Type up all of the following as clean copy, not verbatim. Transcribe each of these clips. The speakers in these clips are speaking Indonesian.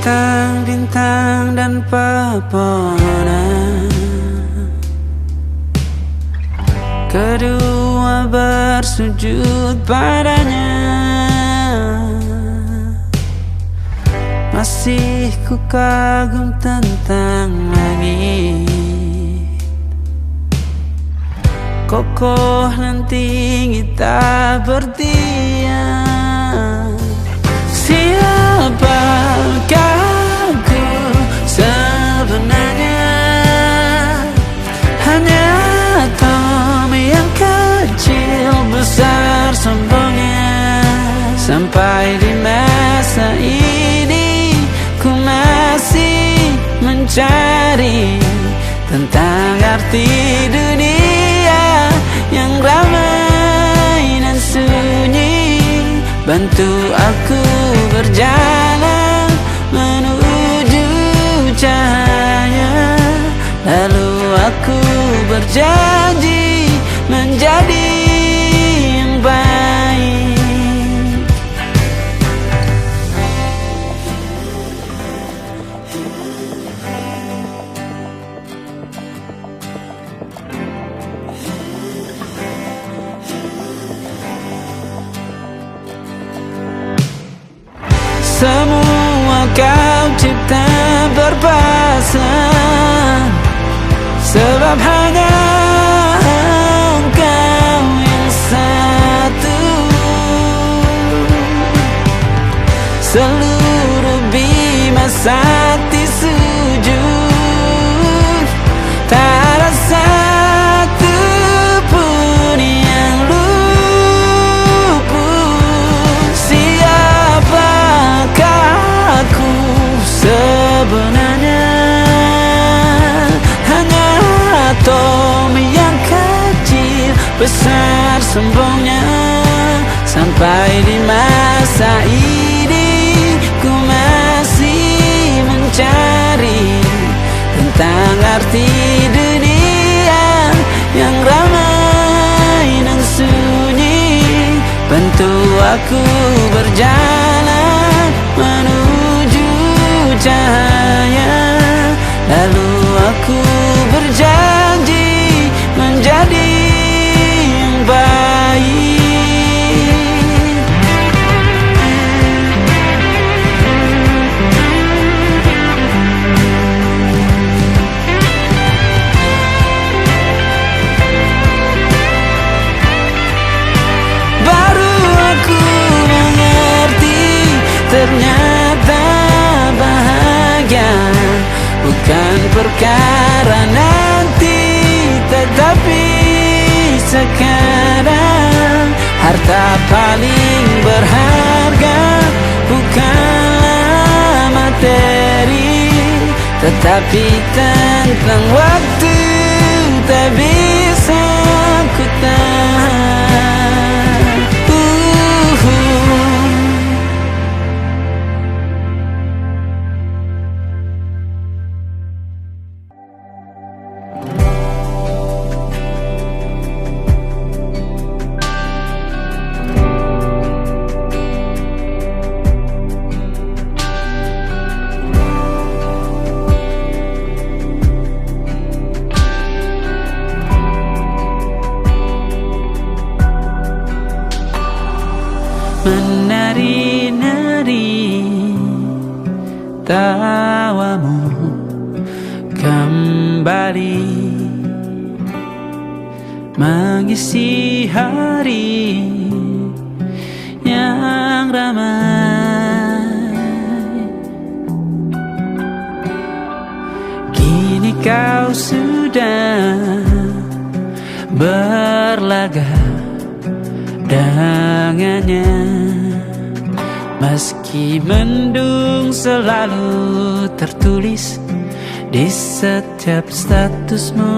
bintang-bintang dan pepohonan, kedua bersujud padanya. Masih ku kagum tentang langit, kokoh dan tinggi tak bertiang. Siapakah aku sebenarnya? Hanya Tom yang kecil besar sombongnya. Sampai di masa ini ku masih mencari tentang arti dunia yang ramai dan sunyi. Bantu aku berjalan menuju cahaya, lalu aku berjanji menjadi yang baik. Semua kau cipta berpasang, sebab hanya Engkau yang satu. Seluruh bima sakti sujud, tak ada satu pun yang luput. Siapakah aku sebenarnya? Hanya Tom yang kecil besar sombongnya. Sampai di masa ini ku masih mencari tentang arti dunia yang ramai dan sunyi. Bantu aku berjalan menuju cahaya, lalu aku berjanji menjadi yang baik. Baru aku mengerti, ternyata bahagia bukan perkara nanti, tetapi sekarang. Harta paling berharga bukanlah materi, tetapi tentang waktu tak bisa ku tahan. Menari-nari tawamu kembali mengisi hari yang ramai. Kini kau sudah berlaga dengannya, meski mendung selalu tertulis di setiap statusmu.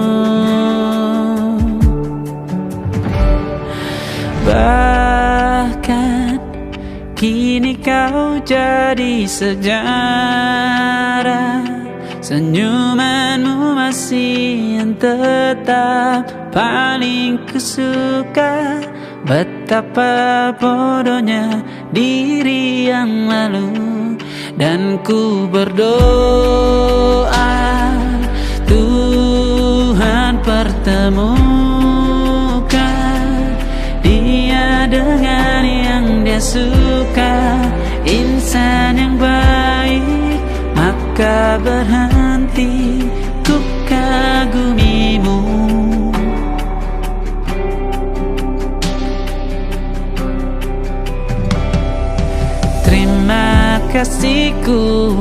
Bahkan kini kau jadi sejarah, senyumanmu masih yang tetap paling kusuka. Betapa bodohnya diri yang lalu dan ku berdoa Tuhan pertemukan dia dengan yang dia suka, insan yang baik, maka berhenti ku kagumimu. Terima kasihku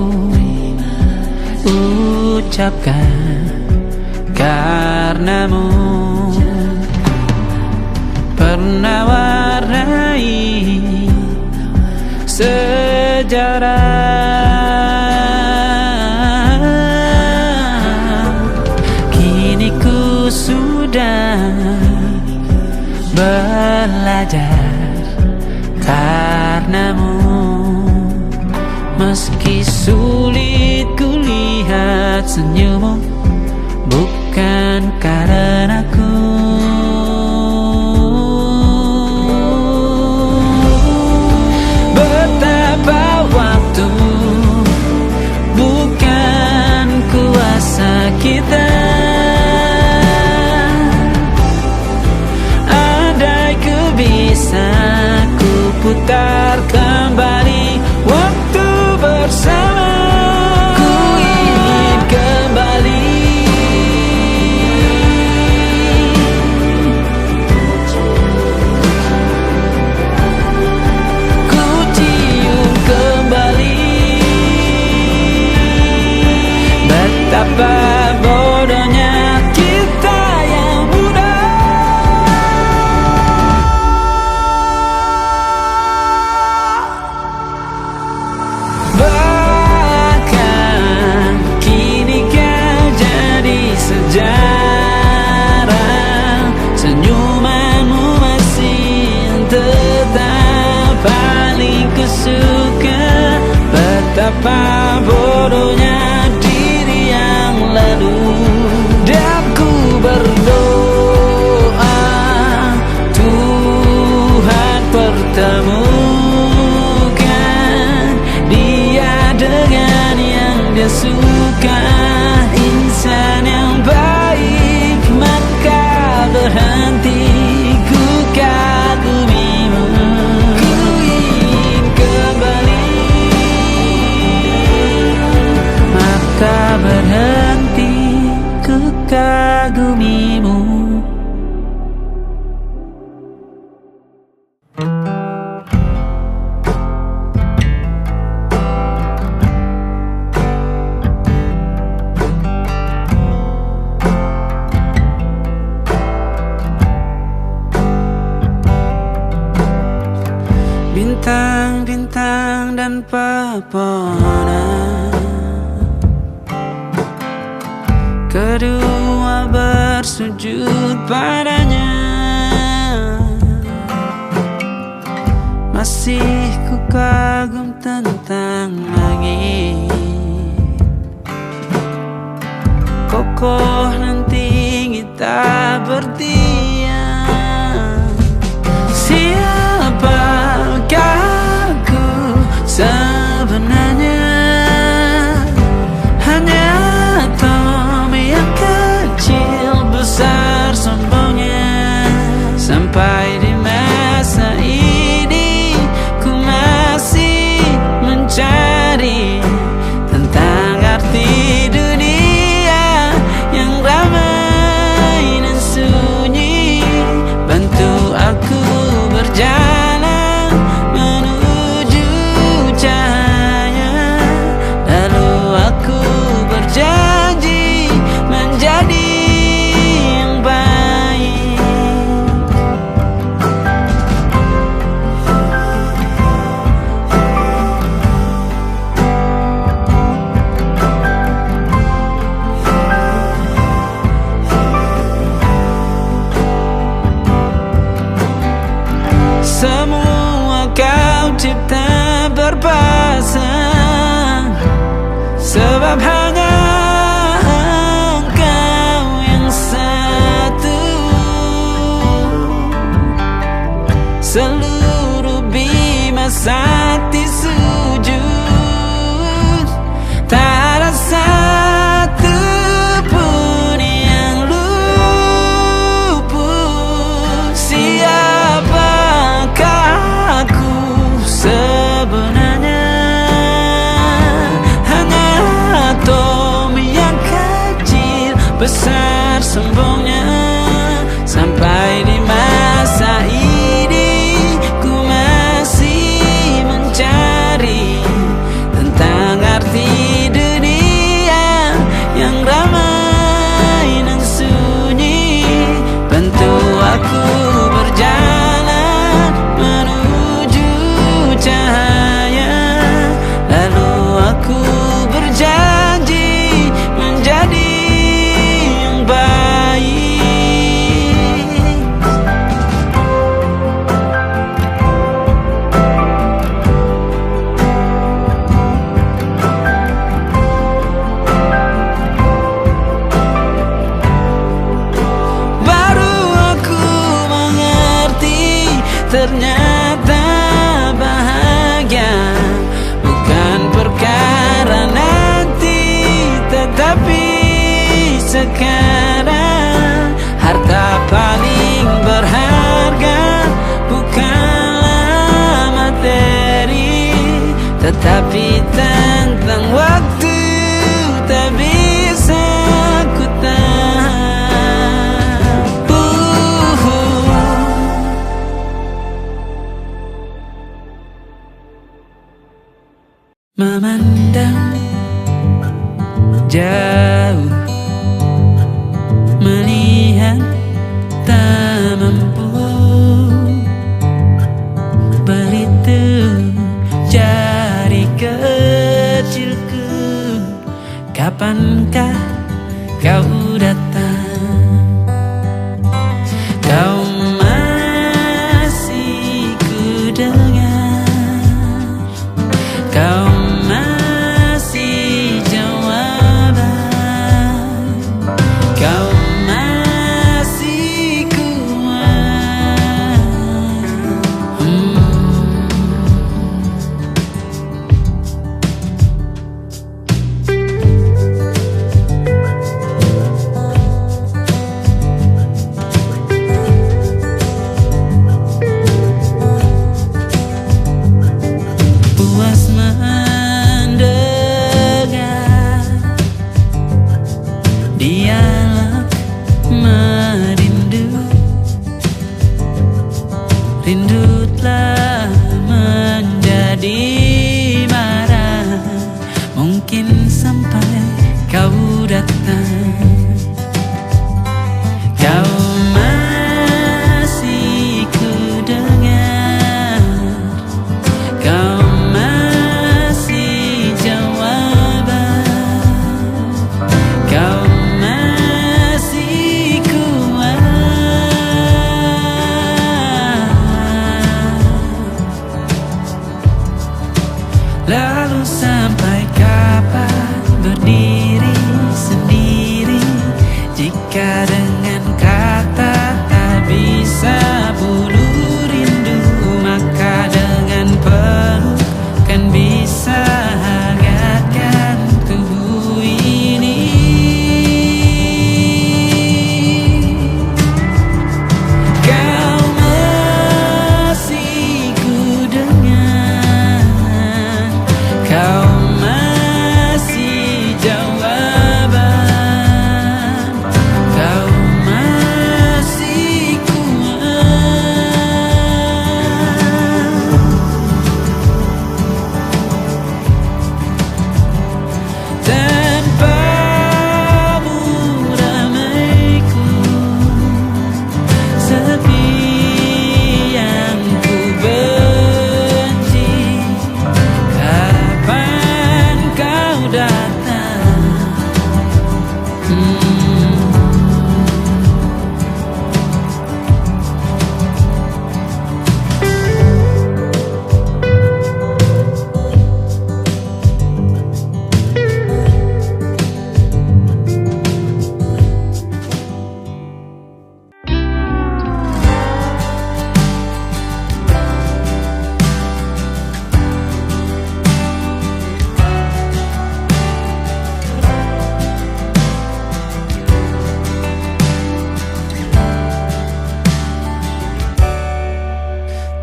ucapkan karenamu pernah warnai sejarah. Kini ku sudah belajar karenamu. Meski sulit ku lihat senyummu, bukan karenaku. Betapa waktu bukan kuasa kita. Andai ku bisa ku putar kembali waktu bersama, ku ingin kembali. Ku cium kembali betapa bodohnya kita yang muda. Bahkan kini kau jadi sejarah, senyumanmu masih tetap paling kusuka. Betapa bodohnya diri yang lalu, dan ku berdoa Tuhan pertemukan dia dengan yang dia suka, insan yang baik, maka berhenti ku kagumimu. Ku ingin kembali, maka berhenti ku kagumimu. Bintang-bintang dan pepohonan, kedua bersujud padanya. Masih ku kagum tentang langit, kokoh dan tinggi tak berdiam. Siapakah aku sebenarnya? Hanya atom yang kecil besar sombongnya. Sampai di masa ini ku masih mencari tentang arti dunia yang ramai dan sunyi. Bantu aku berjalan menuju cahaya, lalu aku berjanji menjadi yang baik. Semua kau cipta berpasang, sebab hanya engkau yang satu. Seluruh bima sakti sujud ternyata bahagia bukan perkara nanti, tetapi sekarang. Harta paling berharga bukanlah materi, tetapi tentang waktu tak bisa ku tahan. Memandang jauh, melihat tak mampu, berhitung jari kecilku. Kapankah kau datang? Kau masih ku dengar, kau masih jawaban, kau masih kuat. Puas mendengar dialog merindu, rindu telah menjadi marah. Mungkin sampai kau datang, kau masih ku dengar, kau masih jawaban, kau masih kuat. Lalu sampai kapan berdiri sendiri, jika dengan kata tak bisa bunuh rindu, maka dengan peluk kan bisa hangatkan tubuh ini. Kau masih ku dengar, kau masih jawaban, kau masih kuat. Tanpamu ramaiku, sepi yang ku benci. Kapan kau datang?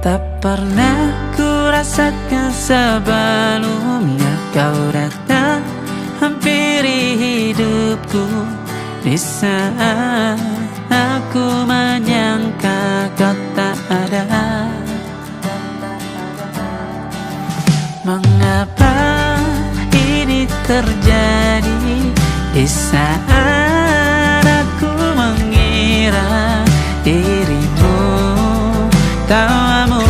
Tak pernah ku rasakan sebelumnya kau datang hampiri hidupku, di saat aku menyangka kau tak ada. Mengapa ini terjadi di saat aku mengira dirimu, tawamu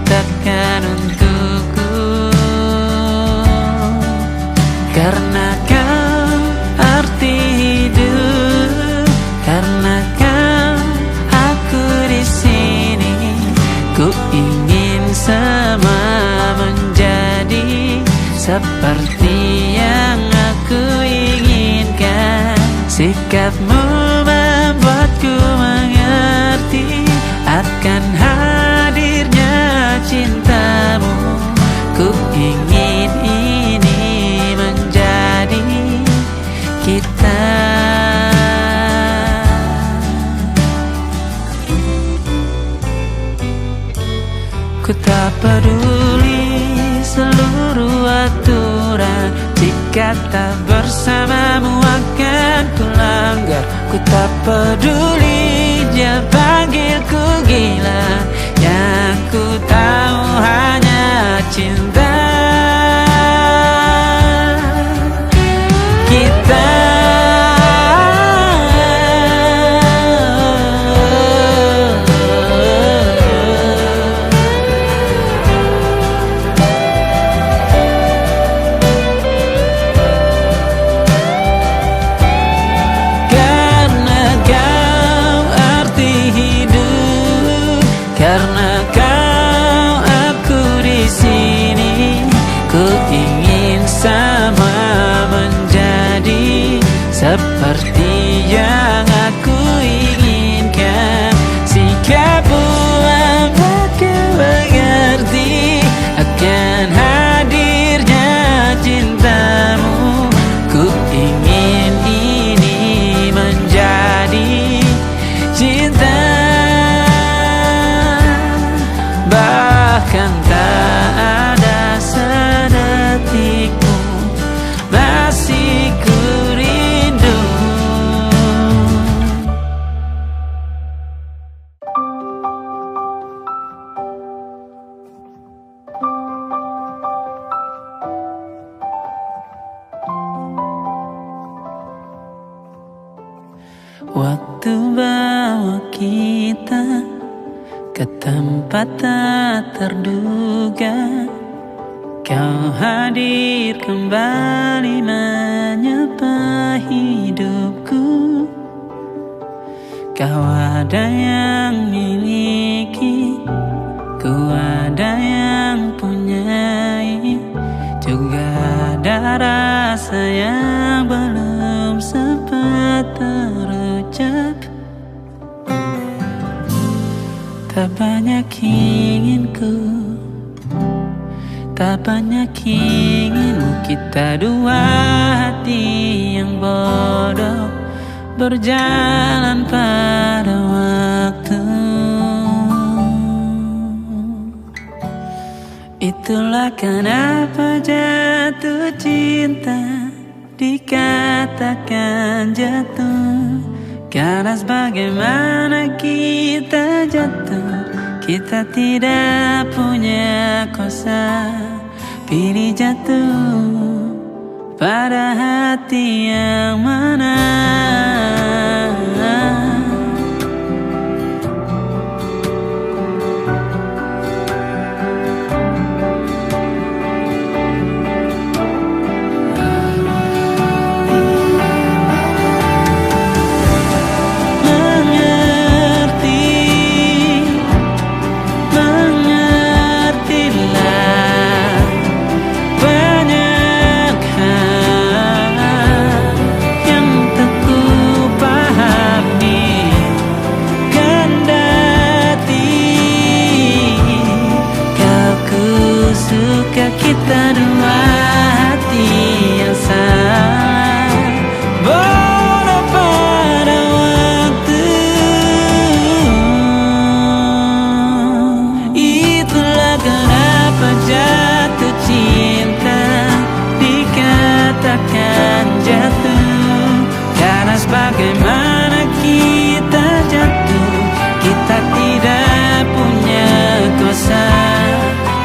takkan untukku, karena kau arti hidup, karena kau aku di sini. Ku ingin semua menjadi seperti yang aku inginkan. Sikapmu membuatku mengerti akan hal kata bersamamu akan kulanggar. Ku tak peduli dia panggilku gila, yang ku tahu hanya cinta kita. Karena kau aku di sini, ku ingin sama menjadi seperti yang aku inginkan. Sikapmu membuatku mengerti akan hadirnya cintamu. Ku ingin ini menjadi cinta, bahkan tak ada sedetikmu masih ku rindu. Waktu bawa kita ke tempat tak terduga, kau hadir kembali menyapa hidupku. Kau ada yang miliki, ku ada yang punyai, juga ada rasa yang belum sempat terucap. Tak banyak inginku, tak banyak inginmu. Kita dua hati yang bodoh berjalan pada waktu. Itulah kenapa jatuh cinta dikatakan jatuh. Karena bagaimana kita jatuh, kita tidak punya kuasa. Pilih jatuh pada hati yang mana. Kita dua hati yang sama, bodoh pada waktu. Itulah kenapa jatuh cinta dikatakan jatuh. Karena bagaimana kita jatuh, kita tidak punya kuasa.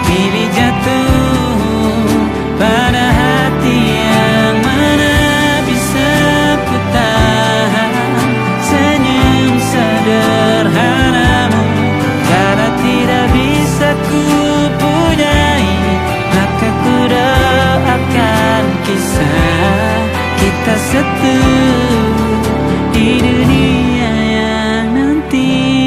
Pilih jatuh pada hati yang mana. Bisa ku tahan senyum sederhanamu. Karena tidak bisa ku punyai, maka ku doakan kisah kita satu di dunia yang nanti.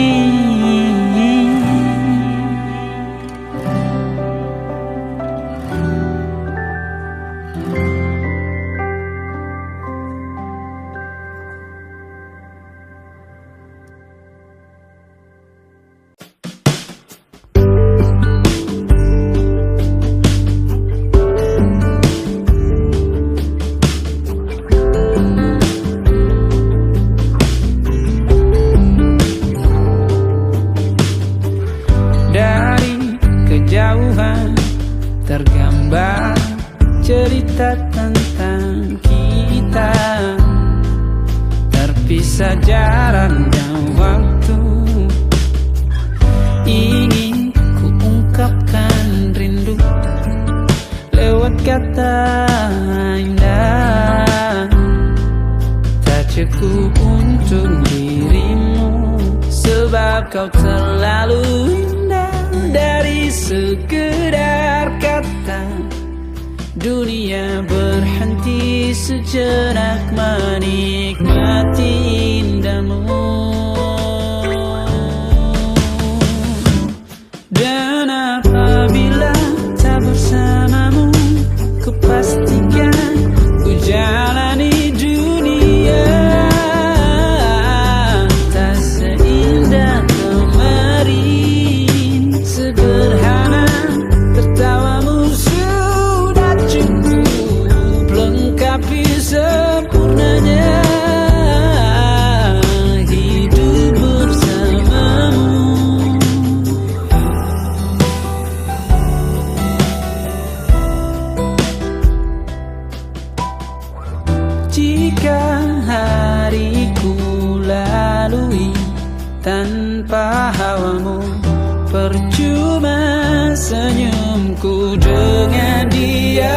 Tergambar cerita tentang kita, terpisah jaraknya waktu. Ingin ku ungkapkan rindu lewat kata indah, tak cukup untuk dirimu, sebab kau terlalu indah. Dari sekedar kata, dunia berhenti sejenak menikmati indahmu. Dan apabila tak bersamamu, ku pastikan ku jalani dunia tak seindah kemarin. Sederhana, tertawamu sudah cukup lengkapi sempurnanya hidup bersamamu. Jika hariku lalui tanpa hawamu, percuma senyumku dengan dia.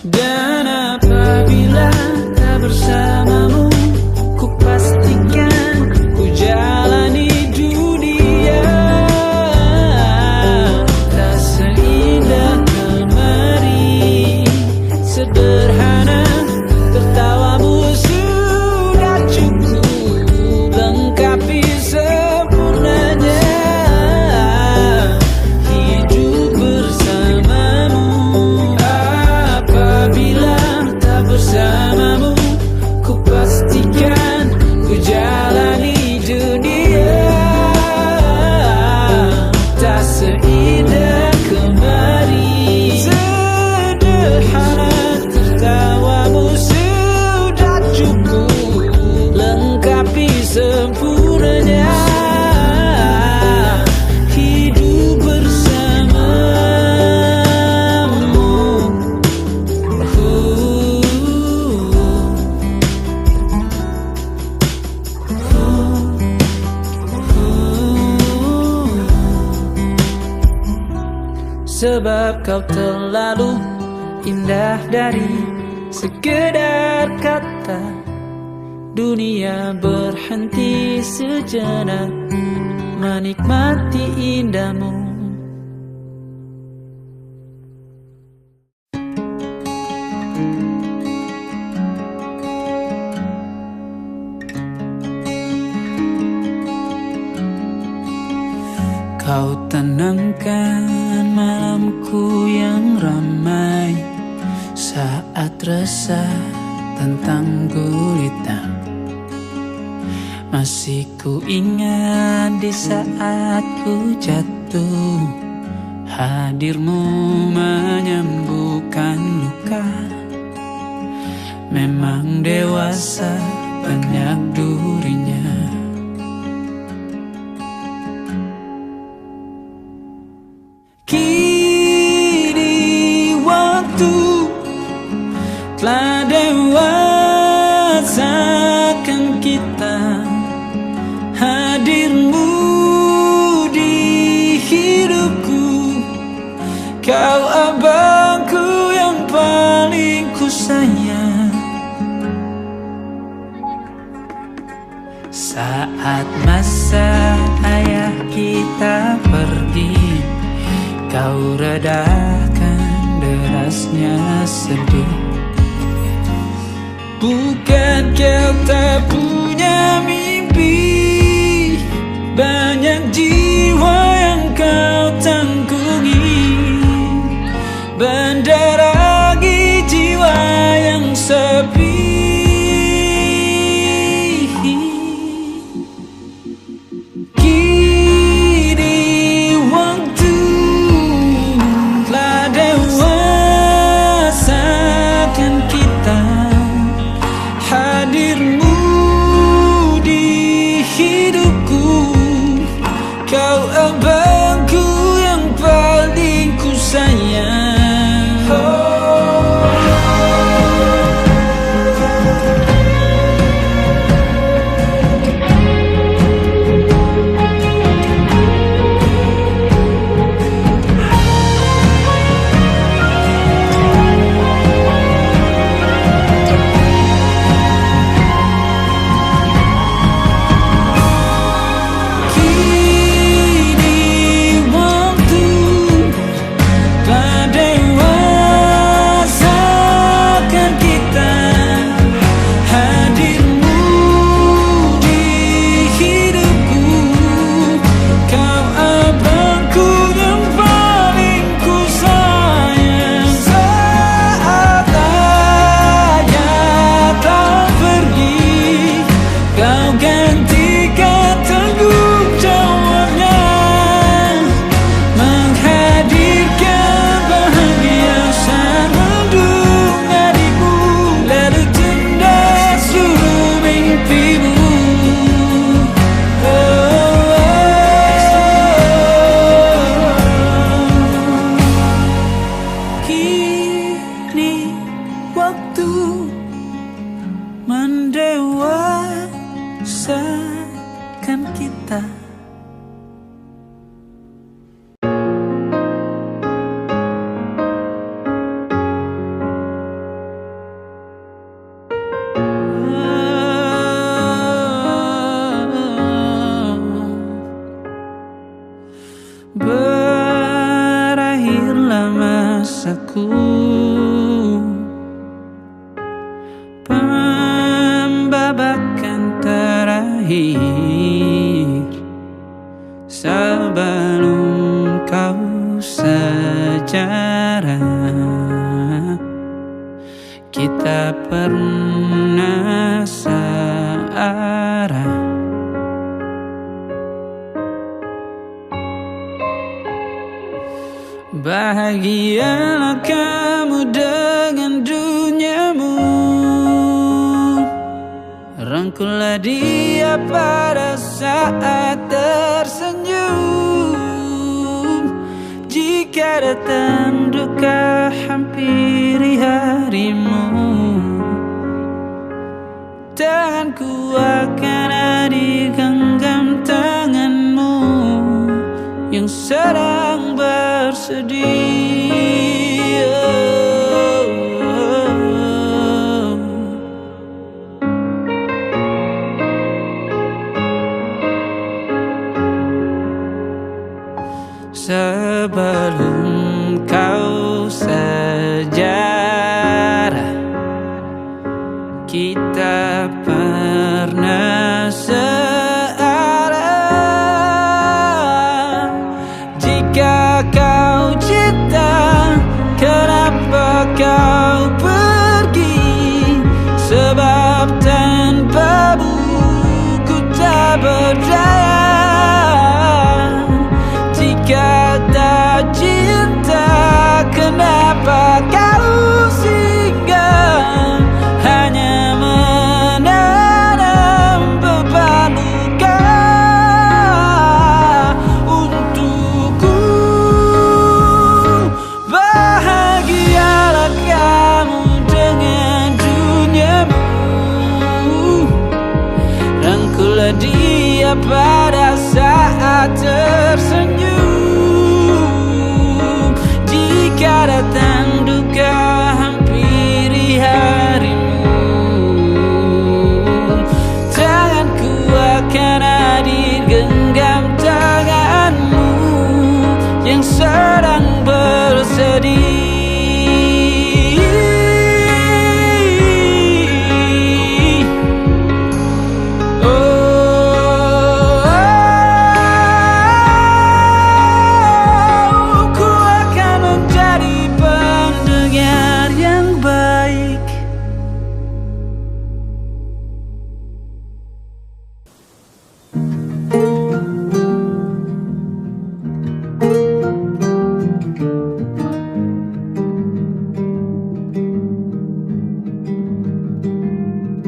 Dan apabila tak bersamamu, ku pastikan ku jalani dunia tak seindah kemarin. Sederhana, tertawamu sudah cukup lengkapi sempurnanya hidup bersamamu. Apabila tak bersamamu, ku pastikan ku jalani dunia tak seindah kemarin. Sederhana, tertawamu sudah cukup lengkapi sempurnanya hidup bersamamu. Sebab kau terlalu indah dari sekedar kata, dunia berhenti sejenak menikmati indahmu. Kau tenangkan malamku yang ramai saat resah tentang gulita. Masih ku ingat di saat ku jatuh, hadirmu menyembuhkan luka. Memang dewasa banyak durinya. Kini waktu telah dewasakan kita, hadirmu di hidupku. Kau abangku yang paling ku sayang. Saat masa ayah kita pergi, kau redakan derasnya sedih. Bukan kau tak punya mimpi, banyak jiwa yang kau tanggungi. Mendarangi jiwa yang sepi. Kini waktu masaku. Pembabakan terakhir sebelum kau sejarah, kita pernah searah. Bahagialah kamu dengan duniamu, rangkullah dia pada saat tersenyum. Jika datang duka hampiri harimu, tanganku akan ada di genggam tanganmu yang sedang bersedih. Sebelum kau sejarah, kita pernah searah. Jika kau cinta, kenapa kau pergi? Sebab tanpamu ku tak berdaya. Jika tak cinta, kenapa kau singgah? Hanya menanam beban luka untukku. Bahagialah kamu dengan duniamu, rangkullah dia pada saat tersenyum. Jika datang duka hampiri harimu, tanganku akan hadir genggam tanganmu yang sedang bersedih.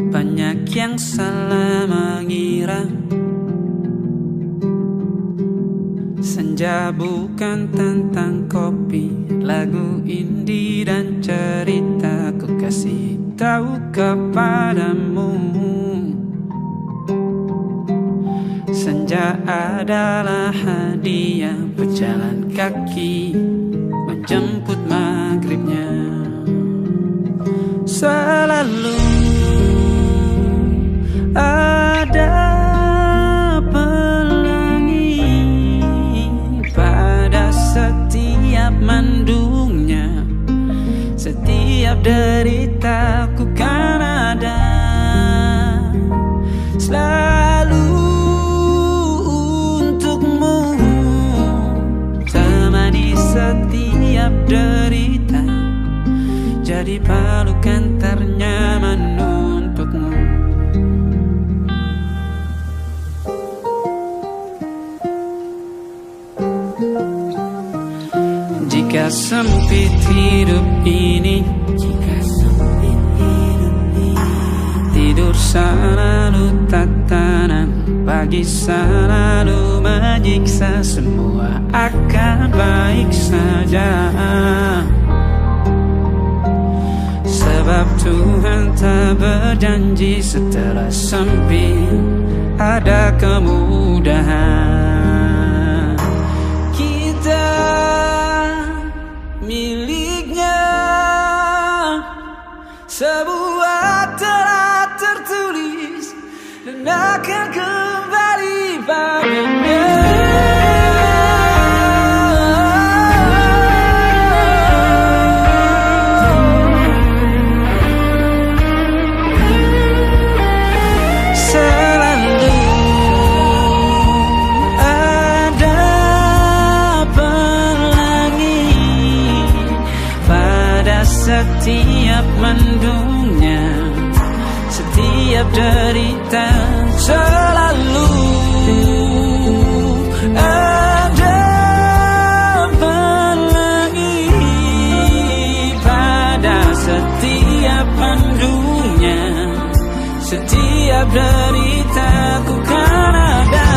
Banyak yang salah mengira senja bukan tentang kopi, lagu indie dan cerita. Ku kasih tahu kepadamu, senja adalah hadiah berjalan kaki menjemput maghribnya. Selalu ada pelangi pada setiap mendungnya. Setiap derita ku kan ada selalu untukmu, temani setiap derita, jadi pelukan ternyaman untukmu. Jika sempit hidup ini, tidur selalu tatanan, pagi selalu menyiksa, semua akan baik saja. Sebab Tuhan tak berjanji setelah sempit ada kemudahan. Kita miliknya, sebuah telah tertulis dan akan kembali padanya. setiap mendungnya, setiap derita selalu ada pelangi pada setiap mendungnya, setiap derita ku kan ada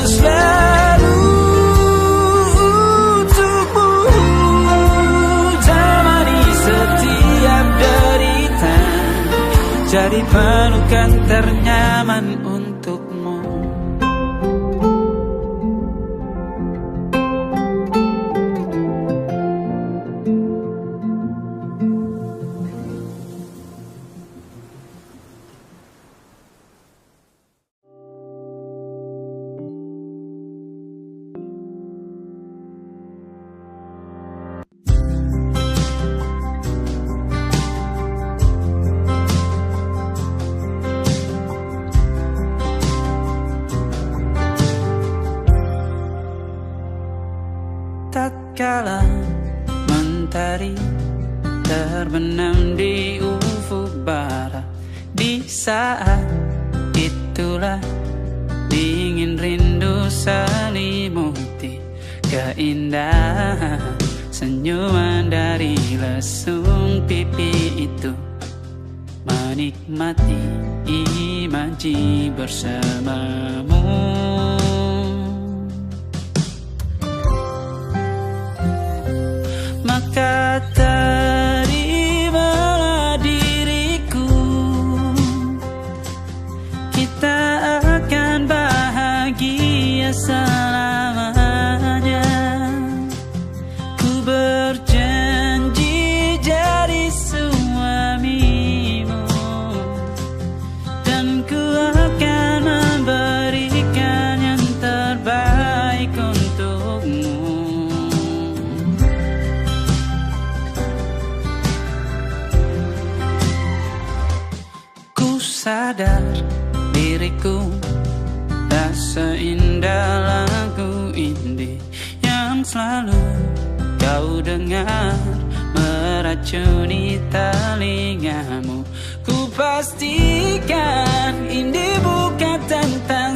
selalu untukmu, temani setiap derita, jadi pelukan ternyaman untukmu. Tatkala mentari terbenam di ufuk barat, di saat itulah dingin rindu selimuti keindahan senyuman dari lesung pipi itu, menikmati imaji bersamamu. Maka terimalah diriku, kita akan bahagia selamanya. Ku berjanji jadi suamimu, dan ku akan memberikan yang terbaik untukmu. Sadar diriku tak seindah lagu indie yang selalu kau dengar meracuni telingamu. Ku pastikan indie bukan tentang